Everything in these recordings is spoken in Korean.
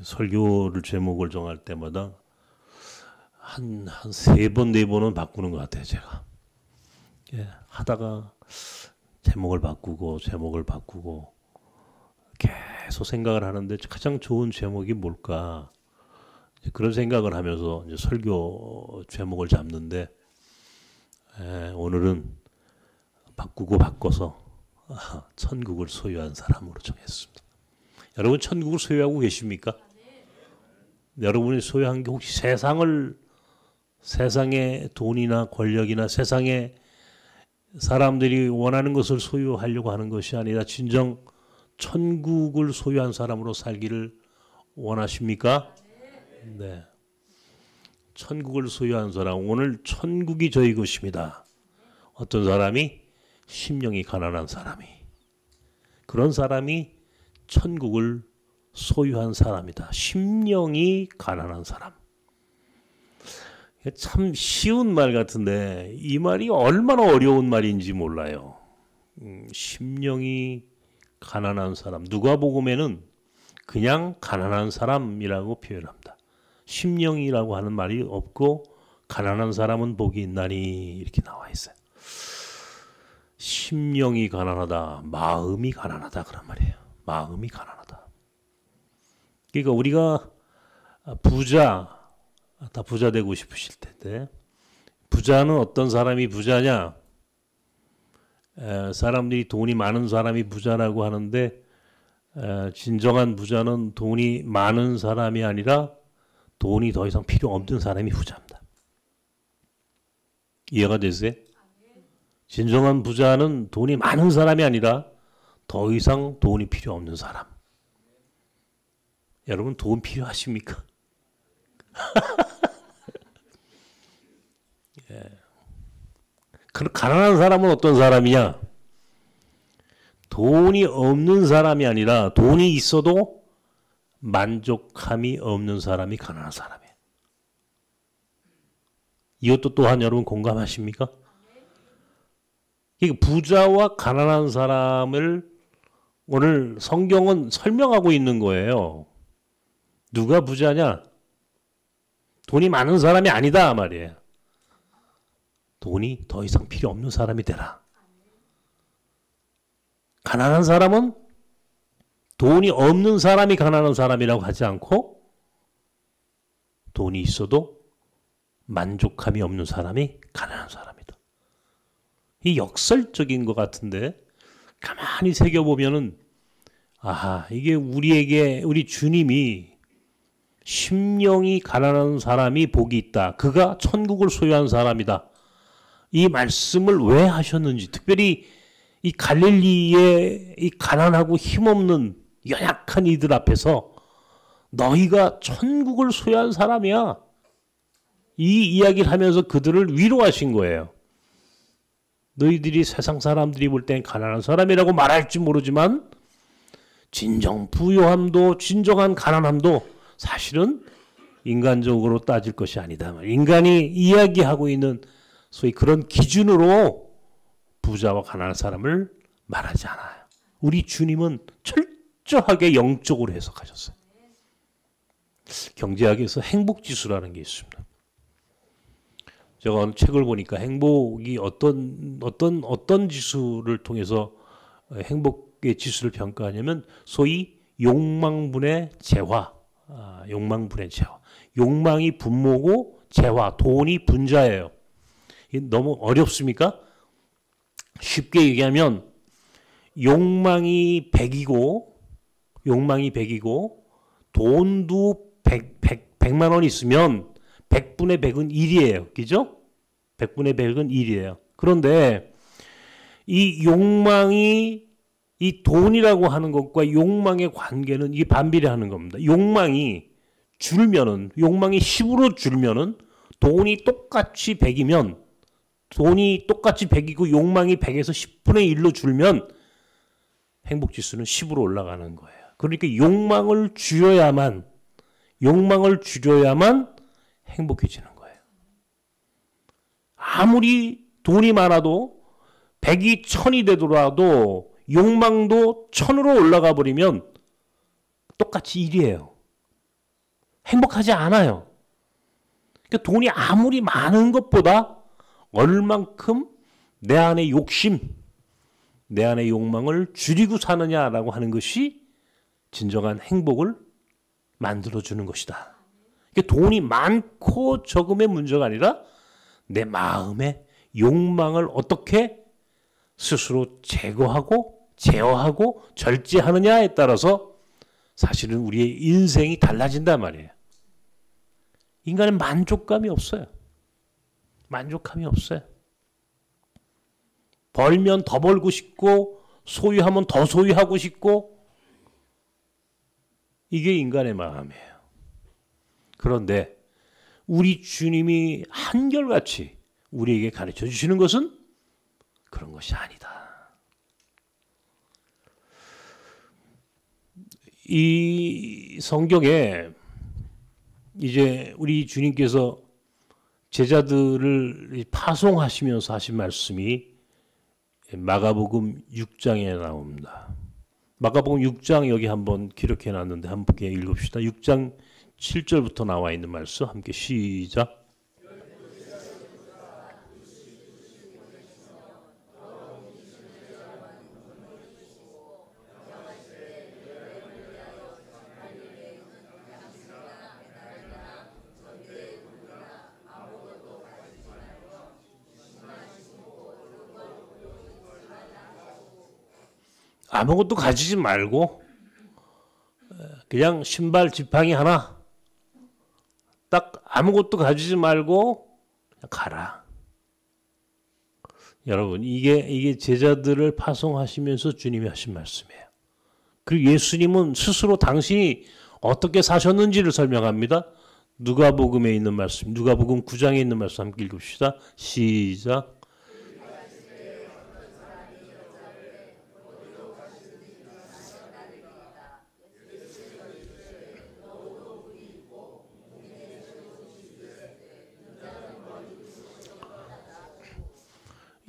설교를 제목을 정할 때마다 한 세 번, 네 번은 바꾸는 것 같아요, 제가. 예, 하다가 제목을 바꾸고 계속 생각을 하는데 가장 좋은 제목이 뭘까? 그런 생각을 하면서 이제 설교 제목을 잡는데 오늘은 바꿔서 천국을 소유한 사람으로 정했습니다. 여러분 천국을 소유하고 계십니까? 여러분이 소유한 게 혹시 세상의 돈이나 권력이나 세상의 사람들이 원하는 것을 소유하려고 하는 것이 아니라 진정 천국을 소유한 사람으로 살기를 원하십니까? 네. 천국을 소유한 사람, 오늘 천국이 저희 것입니다. 어떤 사람이? 심령이 가난한 사람이. 그런 사람이 천국을 소유한 사람이다. 심령이 가난한 사람. 참 쉬운 말 같은데 이 말이 얼마나 어려운 말인지 몰라요. 심령이 가난한 사람. 누가복음에는 그냥 가난한 사람이라고 표현합니다. 심령이라고 하는 말이 없고 가난한 사람은 복이 있나니 이렇게 나와 있어요. 심령이 가난하다, 마음이 가난하다 그런 말이에요. 마음이 가난하다. 그러니까 우리가 다 부자 되고 싶으실 텐데 부자는 어떤 사람이 부자냐? 사람들이 돈이 많은 사람이 부자라고 하는데 진정한 부자는 돈이 많은 사람이 아니라 돈이 더 이상 필요 없는 사람이 부자입니다. 이해가 되세요? 진정한 부자는 돈이 많은 사람이 아니라 더 이상 돈이 필요 없는 사람. 여러분 돈 필요하십니까? 예. 그럼 가난한 사람은 어떤 사람이냐? 돈이 없는 사람이 아니라 돈이 있어도 만족함이 없는 사람이 가난한 사람이에요. 이것도 또한 여러분 공감하십니까? 그러니까 부자와 가난한 사람을 오늘 성경은 설명하고 있는 거예요. 누가 부자냐? 돈이 많은 사람이 아니다 말이에요. 돈이 더 이상 필요 없는 사람이 되라. 가난한 사람은 돈이 없는 사람이 가난한 사람이라고 하지 않고 돈이 있어도 만족함이 없는 사람이 가난한 사람이다. 이 역설적인 것 같은데 가만히 새겨보면은 이게 우리 주님이 심령이 가난한 사람이 복이 있다. 그가 천국을 소유한 사람이다. 이 말씀을 왜 하셨는지, 특별히 이 갈릴리의 이 가난하고 힘없는 연약한 이들 앞에서 너희가 천국을 소유한 사람이야. 이 이야기를 하면서 그들을 위로하신 거예요. 너희들이 세상 사람들이 볼 땐 가난한 사람이라고 말할지 모르지만 진정 부요함도 진정한 가난함도 사실은 인간적으로 따질 것이 아니다. 인간이 이야기하고 있는 소위 그런 기준으로 부자와 가난한 사람을 말하지 않아요. 우리 주님은 철저하게 영적으로 해석하셨어요. 경제학에서 행복지수라는 게 있습니다. 제가 어느 책을 보니까 행복이 어떤 지수를 통해서 행복의 지수를 평가하냐면 소위 욕망분의 재화. 욕망이 분모고 재화, 돈이 분자예요. 너무 어렵습니까? 쉽게 얘기하면 욕망이 100이고 돈도 100만 원 있으면 100분의 100은 1이에요. 그죠? 100분의 100은 1이에요. 그런데 이 욕망이 이 돈이라고 하는 것과 욕망의 관계는 이게 반비례하는 겁니다. 욕망이 10으로 줄면은 돈이 똑같이 100이면 돈이 똑같이 100이고 욕망이 100에서 10분의 1로 줄면 행복지수는 10으로 올라가는 거예요. 그러니까 욕망을 줄여야만 행복해지는 거예요. 아무리 돈이 많아도 100이 1000이 되더라도 욕망도 1000으로 올라가 버리면 똑같이 1이에요. 행복하지 않아요. 그러니까 돈이 아무리 많은 것보다 얼만큼 내 안의 욕심, 내 안의 욕망을 줄이고 사느냐라고 하는 것이 진정한 행복을 만들어주는 것이다. 그러니까 돈이 많고 적음의 문제가 아니라 내 마음의 욕망을 어떻게 스스로 제거하고 제어하고 절제하느냐에 따라서 사실은 우리의 인생이 달라진단 말이에요. 인간은 만족감이 없어요. 만족감이 없어요. 벌면 더 벌고 싶고 소유하면 더 소유하고 싶고 이게 인간의 마음이에요. 그런데 우리 주님이 한결같이 우리에게 가르쳐 주시는 것은 그런 것이 아니다. 이 성경에 이제 우리 주님께서 제자들을 파송하시면서 하신 말씀이 마가복음 6장에 나옵니다. 마가복음 6장 여기 한번 기록해 놨는데 함께 읽읍시다. 6장 7절부터 나와 있는 말씀 함께 시작. 아무것도 가지지 말고 그냥 신발 지팡이 하나 딱 아무것도 가지지 말고 그냥 가라. 여러분 이게 제자들을 파송하시면서 주님이 하신 말씀이에요. 그리고 예수님은 스스로 당신이 어떻게 사셨는지를 설명합니다. 누가복음에 있는 말씀, 누가복음 9장에 있는 말씀 함께 읽읍시다. 시작.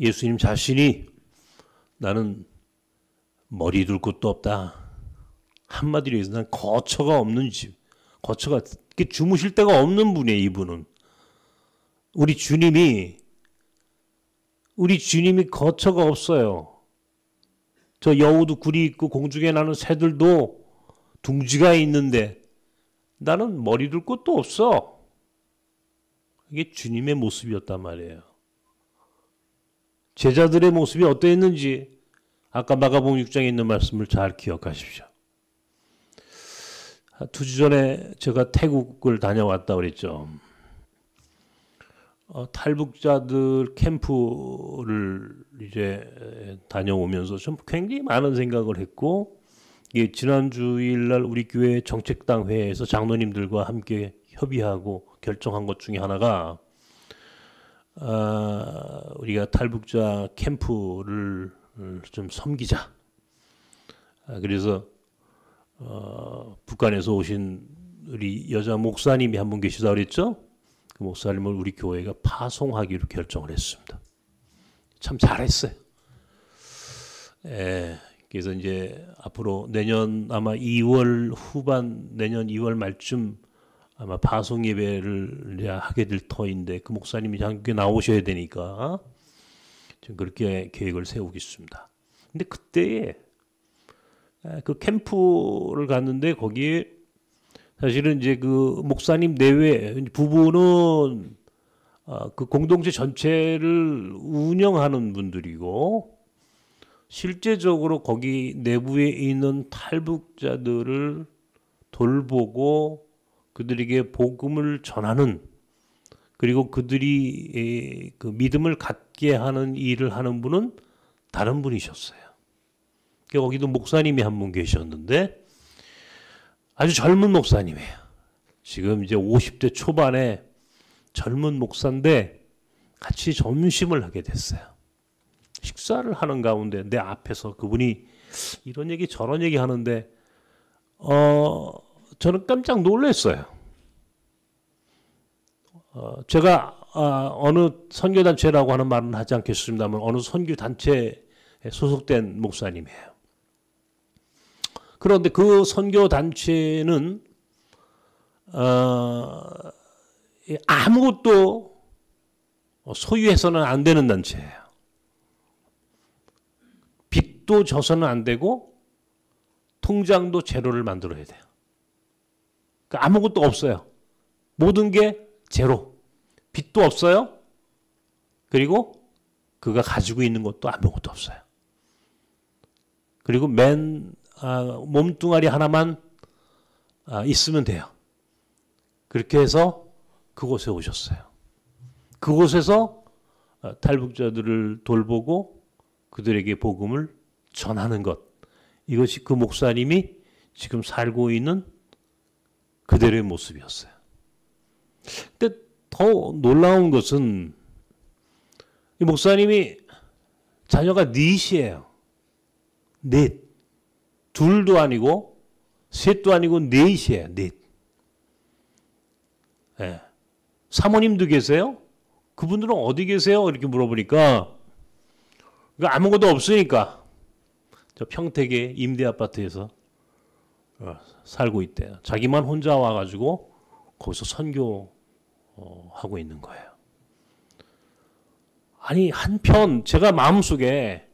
예수님 자신이 나는 머리 둘 곳도 없다. 한마디로 해서 난 거처가 없는 집. 거처가 주무실 데가 없는 분이에요. 이분은. 우리 주님이 거처가 없어요. 저 여우도 굴이 있고 공중에 나는 새들도 둥지가 있는데 나는 머리 둘 곳도 없어. 이게 주님의 모습이었단 말이에요. 제자들의 모습이 어떠했는지 아까 마가복음 6장에 있는 말씀을 잘 기억하십시오. 2주 전에 제가 태국을 다녀왔다 그랬죠. 탈북자들 캠프를 이제 다녀오면서 좀 굉장히 많은 생각을 했고, 지난 주일날 우리 교회 정책당 회에서 장로님들과 함께 협의하고 결정한 것 중에 하나가 우리가 탈북자 캠프를 좀 섬기자. 그래서 북한에서 오신 우리 여자 목사님이 한 분 계시다 그랬죠. 그 목사님을 우리 교회가 파송하기로 결정을 했습니다. 참 잘했어요. 그래서 이제 앞으로 내년 아마 2월 후반, 내년 2월 말쯤 아마 파송 예배를 하게 될 터인데 그 목사님이 함께 나오셔야 되니까 지금 그렇게 계획을 세우고 있습니다. 근데 그때에 그 캠프를 갔는데 거기에 사실은 이제 그 목사님 내외 부부는 그 공동체 전체를 운영하는 분들이고 실제적으로 거기 내부에 있는 탈북자들을 돌보고 그들에게 복음을 전하는, 그리고 그들이 그 믿음을 갖게 하는 일을 하는 분은 다른 분이셨어요. 거기도 목사님이 한 분 계셨는데 아주 젊은 목사님이에요. 지금 이제 50대 초반에 젊은 목사인데 같이 점심을 하게 됐어요. 식사를 하는 가운데 내 앞에서 그분이 이런 얘기 저런 얘기 하는데 저는 깜짝 놀랐어요. 제가 어느 선교단체라고 하는 말은 하지 않겠습니다만 어느 선교단체에 소속된 목사님이에요. 그런데 그 선교단체는 아무것도 소유해서는 안 되는 단체예요. 빚도 져서는 안 되고 통장도 제로를 만들어야 돼요. 그러니까 아무것도 없어요. 모든 게 제로. 빚도 없어요. 그리고 그가 가지고 있는 것도 아무것도 없어요. 그리고 몸뚱아리 하나만 있으면 돼요. 그렇게 해서 그곳에 오셨어요. 그곳에서 탈북자들을 돌보고 그들에게 복음을 전하는 것. 이것이 그 목사님이 지금 살고 있는 그대로의 모습이었어요. 근데 더 놀라운 것은 이 목사님이 자녀가 넷이에요. 넷. 둘도 아니고 셋도 아니고 넷이에요. 넷. 네. 사모님도 계세요? 그분들은 어디 계세요? 이렇게 물어보니까 아무것도 없으니까 저 평택의 임대 아파트에서 살고 있대요. 자기만 혼자 와가지고 거기서 선교하고 있는 거예요. 아니 한편 제가 마음속에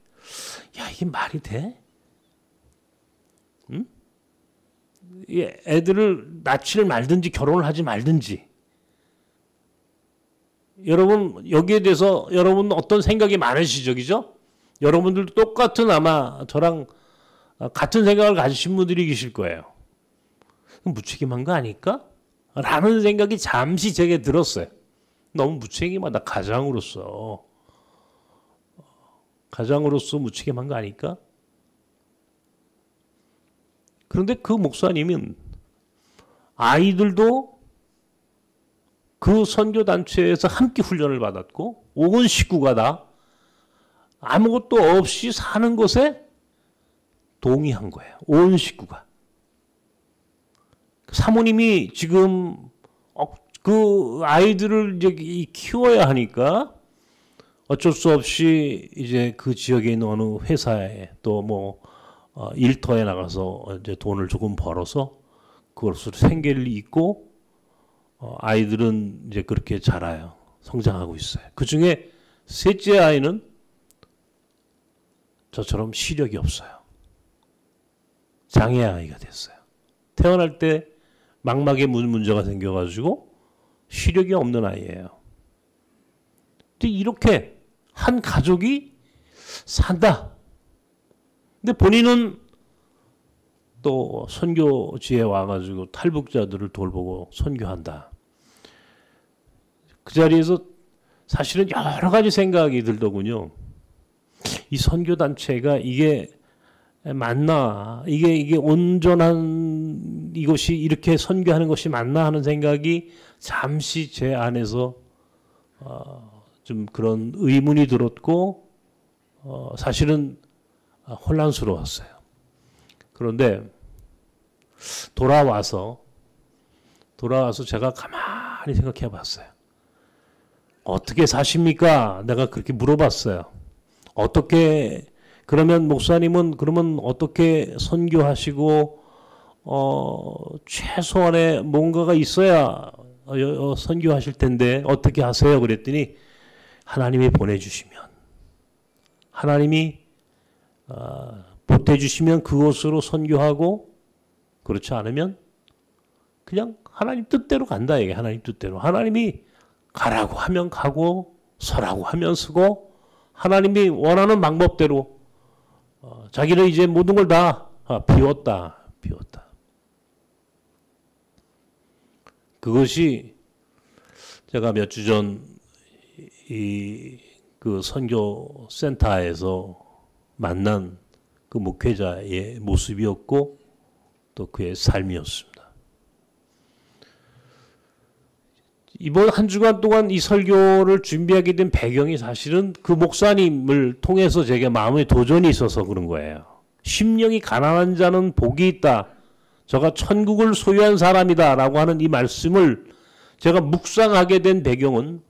야 이게 말이 돼? 응? 애들을 낳지를 말든지 결혼을 하지 말든지 여러분 여기에 대해서 여러분 어떤 생각이 많으시죠? 그죠? 여러분들도 똑같은 아마 저랑 같은 생각을 가지신 분들이 계실 거예요. 무책임한 거 아닐까? 라는 생각이 잠시 제게 들었어요. 너무 무책임하다. 가장으로서 무책임한 거 아닐까? 그런데 그 목사님은 아이들도 그 선교단체에서 함께 훈련을 받았고 온 식구가 다 아무것도 없이 사는 것에 동의한 거예요. 온 식구가. 사모님이 지금 그 아이들을 이제 키워야 하니까 어쩔 수 없이 이제 그 지역에 있는 어느 회사에 또 뭐 일터에 나가서 이제 돈을 조금 벌어서 그것으로 생계를 잇고 아이들은 이제 그렇게 자라요. 성장하고 있어요. 그 중에 셋째 아이는 저처럼 시력이 없어요. 장애 아이가 됐어요. 태어날 때 망막에 문제가 생겨가지고 시력이 없는 아이예요. 근데 이렇게 한 가족이 산다. 근데 본인은 또 선교지에 와가지고 탈북자들을 돌보고 선교한다. 그 자리에서 사실은 여러 가지 생각이 들더군요. 이 선교단체가 이게 맞나? 이게 온전한 이것이 이렇게 선교하는 것이 맞나 하는 생각이 잠시 제 안에서 좀 그런 의문이 들었고 사실은 혼란스러웠어요. 그런데 돌아와서 제가 가만히 생각해 봤어요. 어떻게 사십니까? 내가 그렇게 물어봤어요. 어떻게 그러면 목사님은 그러면 어떻게 선교하시고 최소한의 뭔가가 있어야 선교하실 텐데 어떻게 하세요? 그랬더니 하나님이 보내주시면 하나님이 보태주시면 그곳으로 선교하고 그렇지 않으면 그냥 하나님 뜻대로 간다 이게 하나님 뜻대로 하나님이 가라고 하면 가고 서라고 하면 서고 하나님이 원하는 방법대로 자기는 이제 모든 걸 다 비웠다. 그것이 제가 몇 주 전 그 선교 센터에서 만난 그 목회자의 모습이었고 또 그의 삶이었습니다. 이번 한 주간 동안 이 설교를 준비하게 된 배경이 사실은 그 목사님을 통해서 제게 마음에 도전이 있어서 그런 거예요. 심령이 가난한 자는 복이 있다. 저가 천국을 소유한 사람이다. 라고 하는 이 말씀을 제가 묵상하게 된 배경은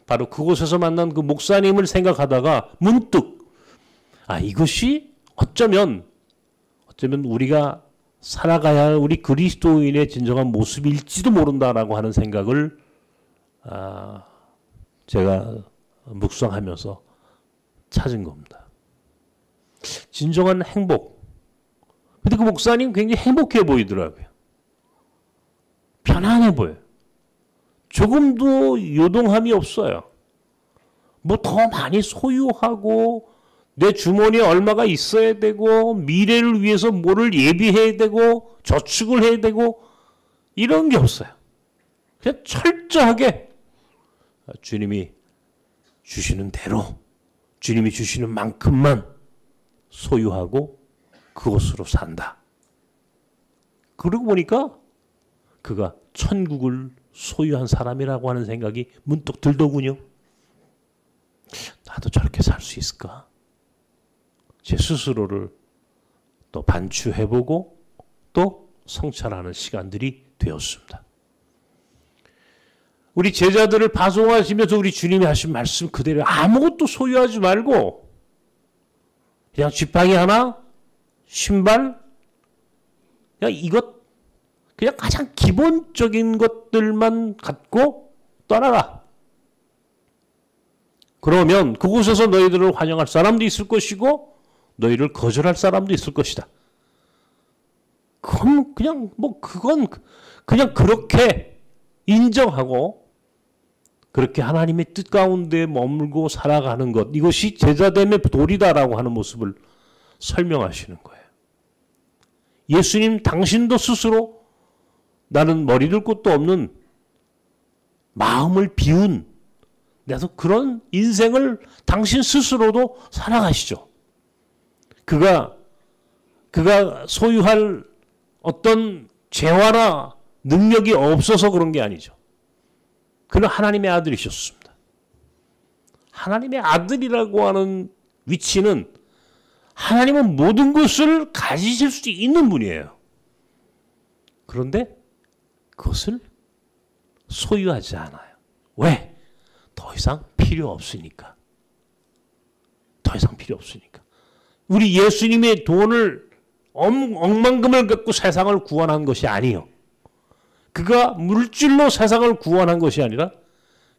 바로 그곳에서 만난 그 목사님을 생각하다가 문득 이것이 어쩌면 우리가 살아가야 할 우리 그리스도인의 진정한 모습일지도 모른다라고 하는 생각을 제가 묵상하면서 찾은 겁니다. 진정한 행복. 근데 그 목사님 굉장히 행복해 보이더라고요. 편안해 보여요. 조금도 요동함이 없어요. 뭐 더 많이 소유하고 내 주머니에 얼마가 있어야 되고 미래를 위해서 뭐를 예비해야 되고 저축을 해야 되고 이런 게 없어요. 그냥 철저하게 주님이 주시는 대로 주님이 주시는 만큼만 소유하고 그것으로 산다. 그러고 보니까 그가 천국을 소유한 사람이라고 하는 생각이 문득 들더군요. 나도 저렇게 살 수 있을까? 제 스스로를 또 반추해보고 또 성찰하는 시간들이 되었습니다. 우리 제자들을 파송하시면서 우리 주님이 하신 말씀 그대로 아무것도 소유하지 말고 그냥 지팡이 하나, 신발, 그냥 이것, 그냥 가장 기본적인 것들만 갖고 떠나라. 그러면 그곳에서 너희들을 환영할 사람도 있을 것이고 너희를 거절할 사람도 있을 것이다. 그건 그냥 그렇게 인정하고 그렇게 하나님의 뜻 가운데 머물고 살아가는 것, 이것이 제자됨의 도리다라고 하는 모습을 설명하시는 거예요. 예수님 당신도 스스로 나는 머리를 곳도 없는 마음을 비운 그래서 그런 인생을 당신 스스로도 살아가시죠. 그가 소유할 어떤 재화나 능력이 없어서 그런 게 아니죠. 그는 하나님의 아들이셨습니다. 하나님의 아들이라고 하는 위치는 하나님은 모든 것을 가지실 수 있는 분이에요. 그런데 그것을 소유하지 않아요. 왜? 더 이상 필요 없으니까. 더 이상 필요 없으니까. 우리 예수님의 돈을 억만금을 갖고 세상을 구원한 것이 아니에요. 그가 물질로 세상을 구원한 것이 아니라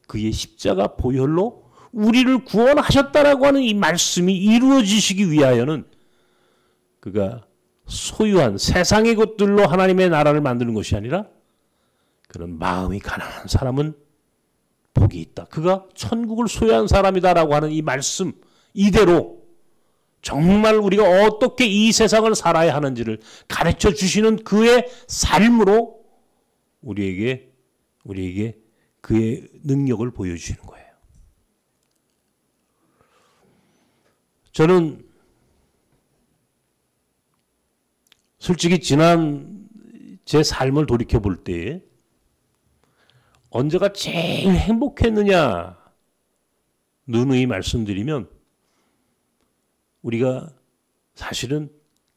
그의 십자가 보혈로 우리를 구원하셨다라고 하는 이 말씀이 이루어지시기 위하여는 그가 소유한 세상의 것들로 하나님의 나라를 만드는 것이 아니라 그런 마음이 가난한 사람은 복이 있다. 그가 천국을 소유한 사람이다라고 하는 이 말씀 이대로 정말 우리가 어떻게 이 세상을 살아야 하는지를 가르쳐 주시는 그의 삶으로 우리에게 그의 능력을 보여주시는 거예요. 저는 솔직히 지난 제 삶을 돌이켜 볼 때 언제가 제일 행복했느냐 누누이 말씀드리면 우리가 사실은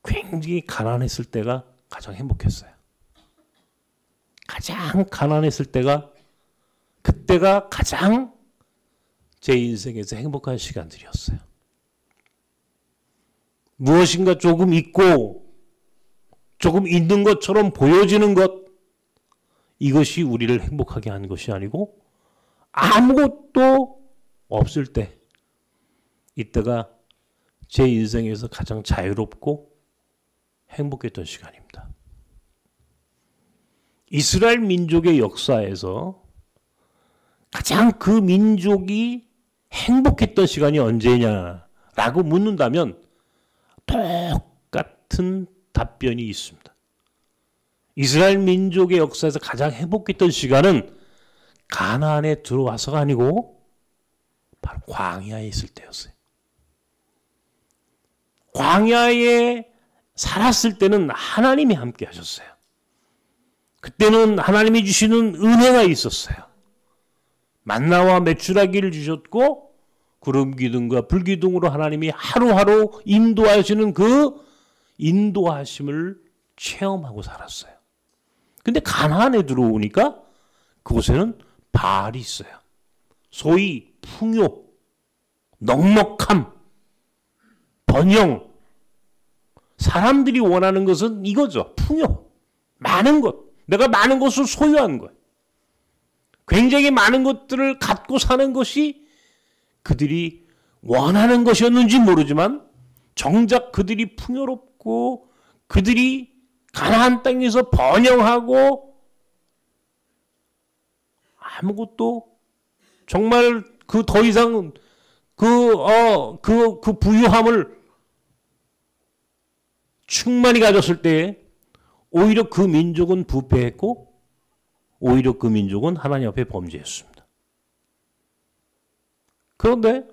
굉장히 가난했을 때가 가장 행복했어요. 가장 가난했을 때가 그때가 가장 제 인생에서 행복한 시간들이었어요. 무엇인가 조금 있고 조금 있는 것처럼 보여지는 것 이것이 우리를 행복하게 하는 것이 아니고 아무것도 없을 때 이때가 제 인생에서 가장 자유롭고 행복했던 시간입니다. 이스라엘 민족의 역사에서 가장 그 민족이 행복했던 시간이 언제냐라고 묻는다면 똑같은 답변이 있습니다. 이스라엘 민족의 역사에서 가장 행복했던 시간은 가나안에 들어와서가 아니고 바로 광야에 있을 때였어요. 광야에 살았을 때는 하나님이 함께 하셨어요. 그때는 하나님이 주시는 은혜가 있었어요. 만나와 메추라기를 주셨고 구름 기둥과 불 기둥으로 하나님이 하루하루 인도하시는 그 인도하심을 체험하고 살았어요. 근데 가나안에 들어오니까 그곳에는 바알이 있어요. 소위 풍요, 넉넉함, 번영, 사람들이 원하는 것은 이거죠. 풍요. 많은 것. 내가 많은 것을 소유한 거예요. 굉장히 많은 것들을 갖고 사는 것이 그들이 원하는 것이었는지 모르지만 정작 그들이 풍요롭고 그들이 가나안 땅에서 번영하고 아무것도 정말 그 더 이상 그 부유함을 충만히 가졌을 때에 오히려 그 민족은 부패했고 오히려 그 민족은 하나님 앞에 범죄했습니다. 그런데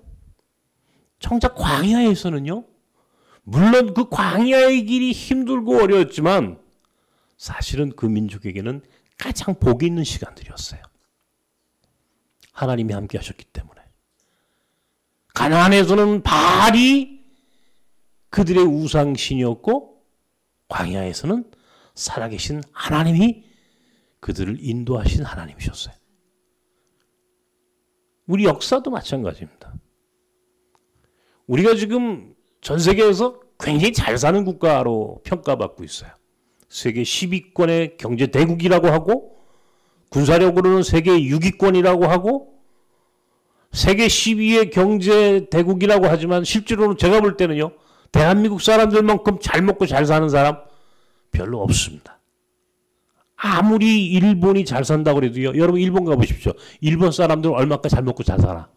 정작 광야에서는요. 물론 그 광야의 길이 힘들고 어려웠지만 사실은 그 민족에게는 가장 복이 있는 시간들이었어요. 하나님이 함께 하셨기 때문에. 가나안에서는 바알이 그들의 우상신이었고 광야에서는 살아계신 하나님이 그들을 인도하신 하나님이셨어요. 우리 역사도 마찬가지입니다. 우리가 지금 전 세계에서 굉장히 잘 사는 국가로 평가받고 있어요. 세계 10위권의 경제 대국이라고 하고 군사력으로는 세계 6위권이라고 하고 세계 10위의 경제 대국이라고 하지만 실제로는 제가 볼 때는요. 대한민국 사람들만큼 잘 먹고 잘 사는 사람 별로 없습니다. 아무리 일본이 잘 산다고 그래도요. 여러분 일본 가보십시오. 일본 사람들은 얼마까지 잘 먹고 잘 살아.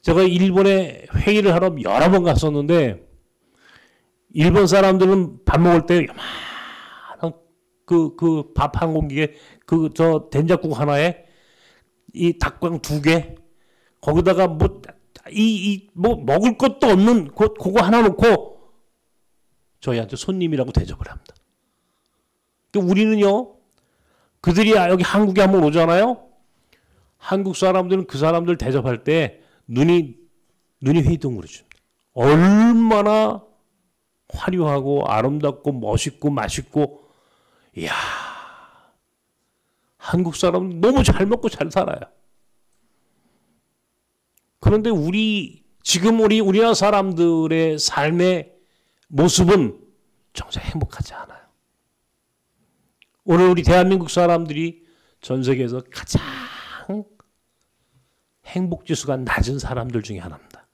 제가 일본에 회의를 하러 여러 번 갔었는데 일본 사람들은 밥 먹을 때 요만한 그 밥 한 공기에 저 된장국 하나에 이 닭광 2개 거기다가 뭐 먹을 것도 없는 그거 하나 놓고 저희한테 손님이라고 대접을 합니다. 우리는요, 그들이 여기 한국에 한번 오잖아요. 한국 사람들은 그 사람들 대접할 때 눈이 휘둥그러집니다. 얼마나 화려하고 아름답고 멋있고 맛있고, 이야, 한국 사람은 너무 잘 먹고 잘 살아요. 그런데 지금 우리나라 사람들의 삶의 모습은 정작 행복하지 않아요. 오늘 우리 대한민국 사람들이 전 세계에서 가장 행복지수가 낮은 사람들 중에 하나입니다.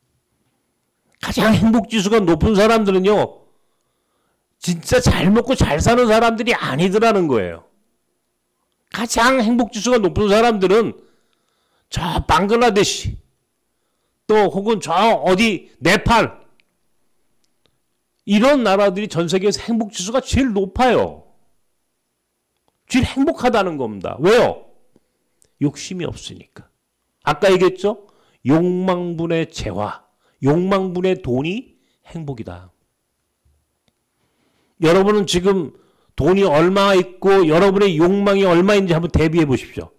가장 행복지수가 높은 사람들은요. 진짜 잘 먹고 잘 사는 사람들이 아니더라는 거예요. 가장 행복지수가 높은 사람들은 저 방글라데시 또 혹은 저 어디 네팔 이런 나라들이 전 세계에서 행복지수가 제일 높아요. 제일 행복하다는 겁니다. 왜요? 욕심이 없으니까. 아까 얘기했죠? 욕망분의 재화, 욕망분의 돈이 행복이다. 여러분은 지금 돈이 얼마 있고 여러분의 욕망이 얼마인지 한번 대비해 보십시오.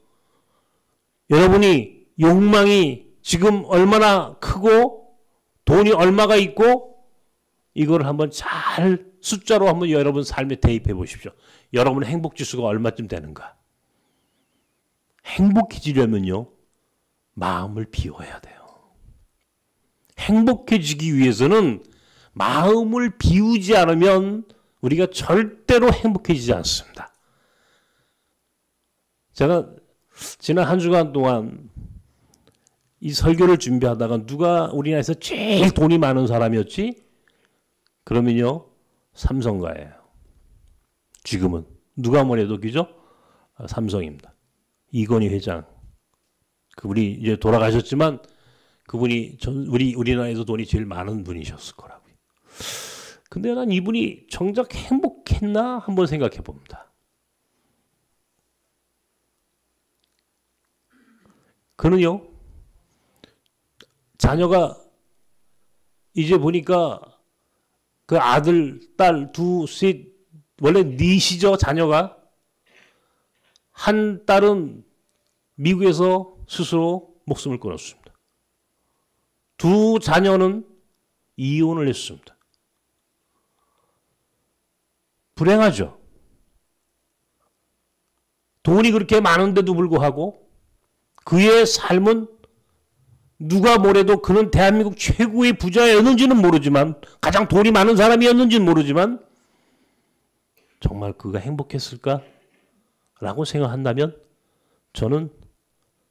여러분이 욕망이 지금 얼마나 크고 돈이 얼마가 있고 이걸 한번 잘 숫자로 한번 여러분 삶에 대입해 보십시오. 여러분의 행복지수가 얼마쯤 되는가? 행복해지려면요. 마음을 비워야 돼요. 행복해지기 위해서는 마음을 비우지 않으면 우리가 절대로 행복해지지 않습니다. 제가 지난 한 주간 동안 이 설교를 준비하다가 누가 우리나라에서 제일 돈이 많은 사람이었지? 그러면요. 삼성가예요. 지금은. 누가 뭐래도 그죠? 삼성입니다. 이건희 회장. 그분이 이제 돌아가셨지만 그분이 우리나라에서 돈이 제일 많은 분이셨을 거라고요. 근데 난 이분이 정작 행복했나 한번 생각해 봅니다. 그는요. 자녀가 이제 보니까 그 아들, 딸, 셋 원래 넷이죠 자녀가. 한 딸은 미국에서 스스로 목숨을 끊었습니다. 2 자녀는 이혼을 했습니다. 불행하죠. 돈이 그렇게 많은데도 불구하고 그의 삶은 누가 뭐래도 그는 대한민국 최고의 부자였는지는 모르지만, 가장 돈이 많은 사람이었는지는 모르지만, 정말 그가 행복했을까? 라고 생각한다면 저는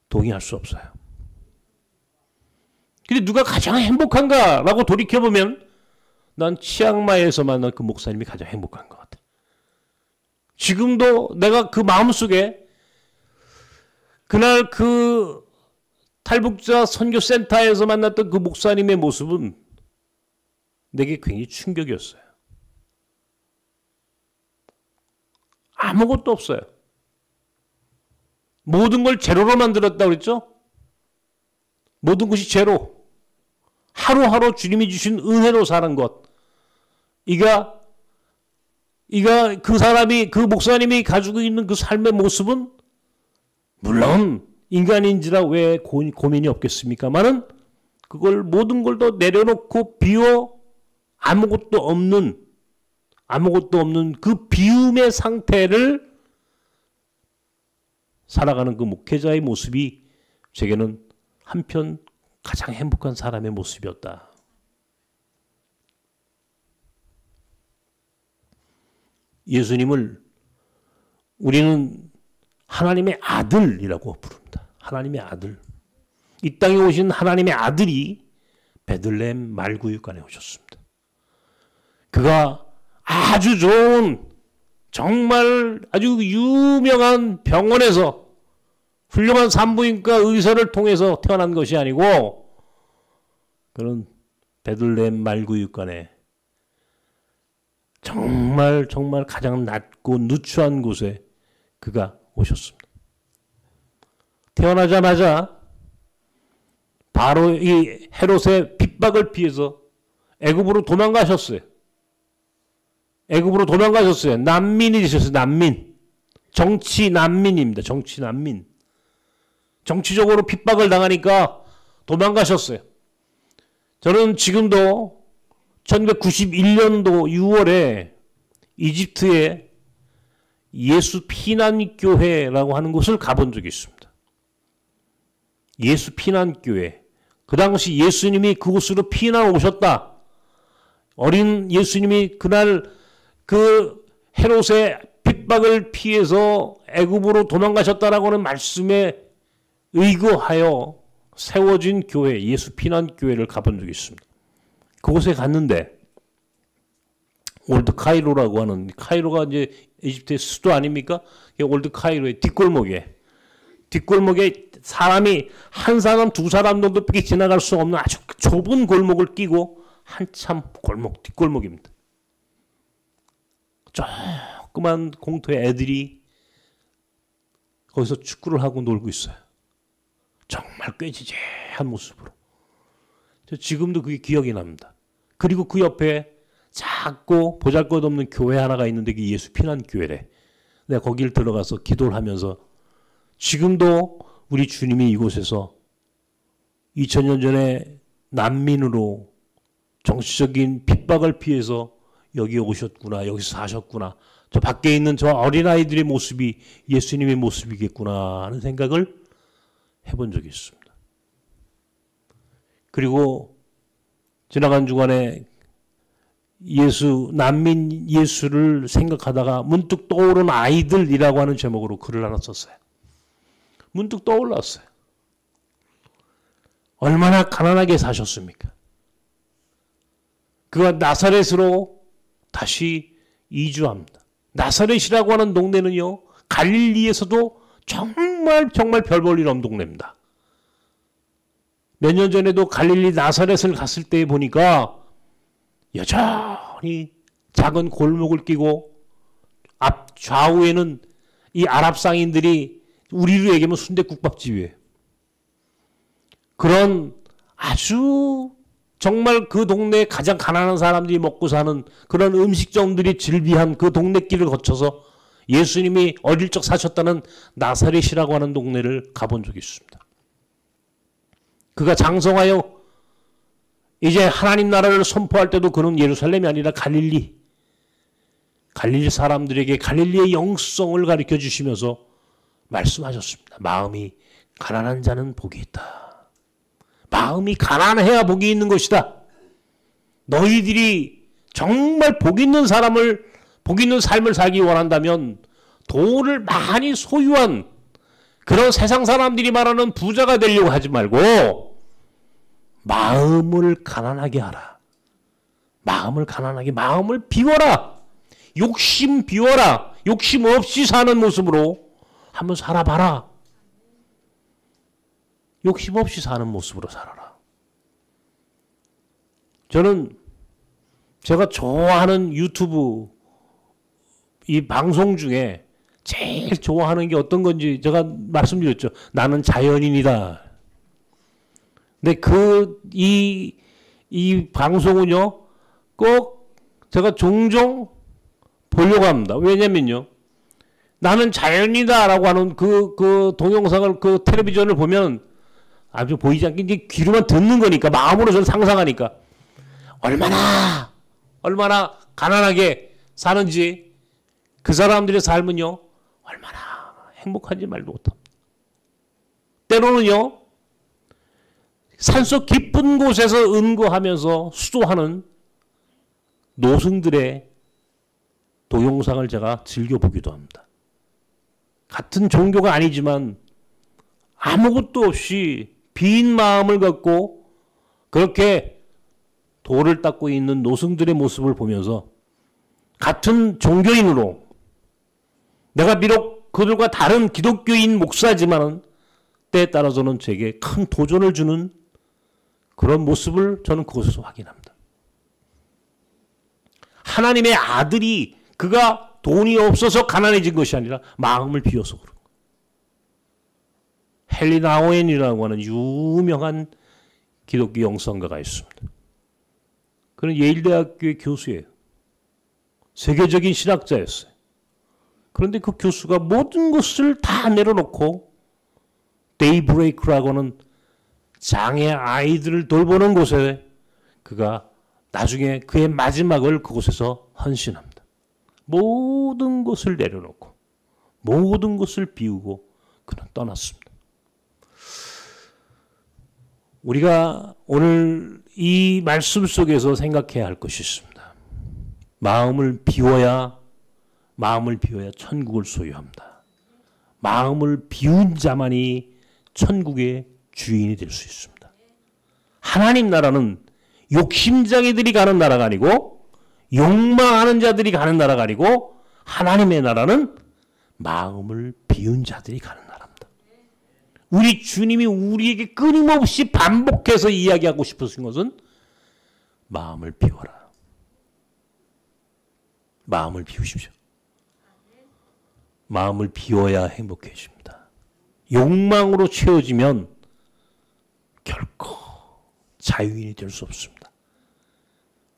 동의할 수 없어요. 근데 누가 가장 행복한가? 라고 돌이켜보면 난 치앙마이에서 만난 그 목사님이 가장 행복한 것 같아요. 지금도 내가 그 마음속에 그날 그 탈북자 선교센터에서 만났던 그 목사님의 모습은 내게 굉장히 충격이었어요. 아무것도 없어요. 모든 걸 제로로 만들었다고 그랬죠? 모든 것이 제로. 하루하루 주님이 주신 은혜로 사는 것. 이가 그 사람이, 그 목사님이 가지고 있는 그 삶의 모습은 물론 인간인지라 왜 고민이 없겠습니까만은 그걸 모든 걸 더 내려놓고 비워 아무것도 없는 그 비움의 상태를 살아가는 그 목회자의 모습이 제게는 한편 가장 행복한 사람의 모습이었다. 예수님을 우리는 하나님의 아들이라고 부릅니다. 하나님의 아들. 이 땅에 오신 하나님의 아들이 베들레헴 말구유관에 오셨습니다. 그가 아주 좋은, 정말 아주 유명한 병원에서 훌륭한 산부인과 의사를 통해서 태어난 것이 아니고 그는 베들레헴 말구유관에 정말 가장 낮고 누추한 곳에 그가 오셨습니다. 태어나자마자 바로 이 헤롯의 핍박을 피해서 애굽으로 도망가셨어요. 애굽으로 도망가셨어요. 난민이 되셨어요. 난민. 정치 난민입니다. 정치 난민. 정치적으로 핍박을 당하니까 도망가셨어요. 저는 지금도 1991년도 6월에 이집트에 예수 피난교회라고 하는 곳을 가본 적이 있습니다. 예수 피난교회. 그 당시 예수님이 그곳으로 피난 오셨다. 어린 예수님이 그날 그 헤롯의 핍박을 피해서 애굽으로 도망가셨다라고 하는 말씀에 의거하여 세워진 교회, 예수 피난교회를 가본 적이 있습니다. 그곳에 갔는데 올드 카이로라고 하는, 카이로가 이제 이집트의 수도 아닙니까? 올드 카이로의 뒷골목에 사람이 한 사람 두 사람 정도밖에 지나갈 수 없는 아주 좁은 골목을 끼고 한참 뒷골목입니다. 조그만 공터의 애들이 거기서 축구를 하고 놀고 있어요. 정말 꾀지지한 모습으로. 지금도 그게 기억이 납니다. 그리고 그 옆에 작고 보잘것없는 교회 하나가 있는데 그게 예수 피난교회래. 내가 거기를 들어가서 기도를 하면서 지금도 우리 주님이 이곳에서 2000년 전에 난민으로 정치적인 핍박을 피해서 여기 오셨구나, 여기서 사셨구나, 저 밖에 있는 저 어린아이들의 모습이 예수님의 모습이겠구나 하는 생각을 해본 적이 있습니다. 그리고 지나간 주간에 난민 예수를 생각하다가 문득 떠오른 아이들이라고 하는 제목으로 글을 하나 썼어요. 문득 떠올랐어요. 얼마나 가난하게 사셨습니까? 그가 나사렛으로 다시 이주합니다. 나사렛이라고 하는 동네는요, 갈릴리에서도 정말 별 볼 일 없는 동네입니다. 몇 년 전에도 갈릴리 나사렛을 갔을 때 보니까 여전히 작은 골목을 끼고 앞 좌우에는 이 아랍 상인들이 우리로 얘기하면 순댓국밥집이에요. 그런 아주 정말 그 동네에 가장 가난한 사람들이 먹고 사는 그런 음식점들이 즐비한 그 동네길을 거쳐서 예수님이 어릴 적 사셨다는 나사렛이라고 하는 동네를 가본 적이 있습니다. 그가 장성하여 이제 하나님 나라를 선포할 때도 그는 예루살렘이 아니라 갈릴리 사람들에게 갈릴리의 영성을 가르쳐 주시면서 말씀하셨습니다. 마음이 가난한 자는 복이 있다. 마음이 가난해야 복이 있는 것이다. 너희들이 정말 복 있는 삶을 살기 원한다면 돈을 많이 소유한 그런 세상 사람들이 말하는 부자가 되려고 하지 말고 마음을 가난하게 하라. 마음을 비워라. 욕심 비워라. 욕심 없이 사는 모습으로 한번 살아봐라. 욕심 없이 사는 모습으로 살아라. 저는 제가 좋아하는 유튜브 이 방송 중에 제일 좋아하는 게 어떤 건지 제가 말씀드렸죠. 나는 자연인이다. 근데 이 방송은요, 꼭 제가 종종 보려고 합니다. 왜냐면요, 나는 자연이다라고 하는 그 동영상을, 그 텔레비전을 보면 아주 보이지 않게 이제 귀로만 듣는 거니까, 마음으로 저는 상상하니까 얼마나 가난하게 사는지, 그 사람들의 삶은요 얼마나 행복한지 말도 못합니다. 때로는요 산속 깊은 곳에서 은거하면서 수도하는 노승들의 동영상을 제가 즐겨보기도 합니다. 같은 종교가 아니지만 아무것도 없이 빈 마음을 갖고 그렇게 돌을 닦고 있는 노승들의 모습을 보면서 같은 종교인으로 내가 비록 그들과 다른 기독교인 목사지만은 때에 따라서는 제게 큰 도전을 주는 그런 모습을 저는 그곳에서 확인합니다. 하나님의 아들이 그가 돈이 없어서 가난해진 것이 아니라 마음을 비워서 그런 거예요. 헨리 나우엔이라고 하는 유명한 기독교 영성가가 있습니다. 그는 예일대학교의 교수예요. 세계적인 신학자였어요. 그런데 그 교수가 모든 것을 다 내려놓고 데이브레이크라고 하는 장애 아이들을 돌보는 곳에 그가 나중에 그의 마지막을 그곳에서 헌신합니다. 모든 것을 내려놓고 모든 것을 비우고 그는 떠났습니다. 우리가 오늘 이 말씀 속에서 생각해야 할 것이 있습니다. 마음을 비워야 천국을 소유합니다. 마음을 비운 자만이 천국의 주인이 될 수 있습니다. 하나님 나라는 욕심장이들이 가는 나라가 아니고 욕망하는 자들이 가는 나라가 아니고 하나님의 나라는 마음을 비운 자들이 가는 나라입니다. 우리 주님이 우리에게 끊임없이 반복해서 이야기하고 싶으신 것은 마음을 비워라. 마음을 비우십시오. 마음을 비워야 행복해집니다. 욕망으로 채워지면 결코 자유인이 될 수 없습니다.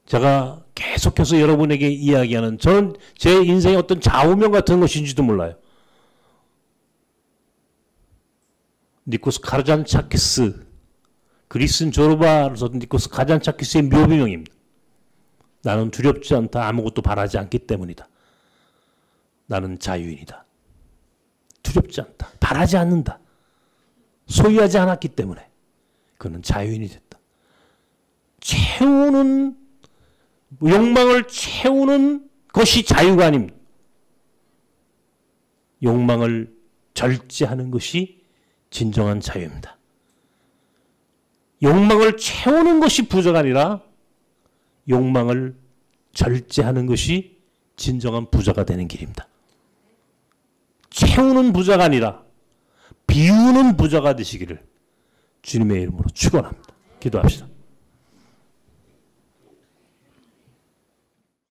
제가 계속해서 여러분에게 이야기하는, 저는 제 인생의 어떤 좌우명 같은 것인지도 몰라요. 니코스 카잔차키스, 그리스인 조르바로서 니코스 카잔차키스의 묘비명입니다. 나는 두렵지 않다. 아무것도 바라지 않기 때문이다. 나는 자유인이다. 두렵지 않다. 바라지 않는다. 소유하지 않았기 때문에 그는 자유인이 됐다. 욕망을 채우는 것이 자유가 아닙니다. 욕망을 절제하는 것이 진정한 자유입니다. 욕망을 채우는 것이 부자가 아니라 욕망을 절제하는 것이 진정한 부자가 되는 길입니다. 채우는 부자가 아니라 비우는 부자가 되시기를 주님의 이름으로 축원합니다. 기도합시다.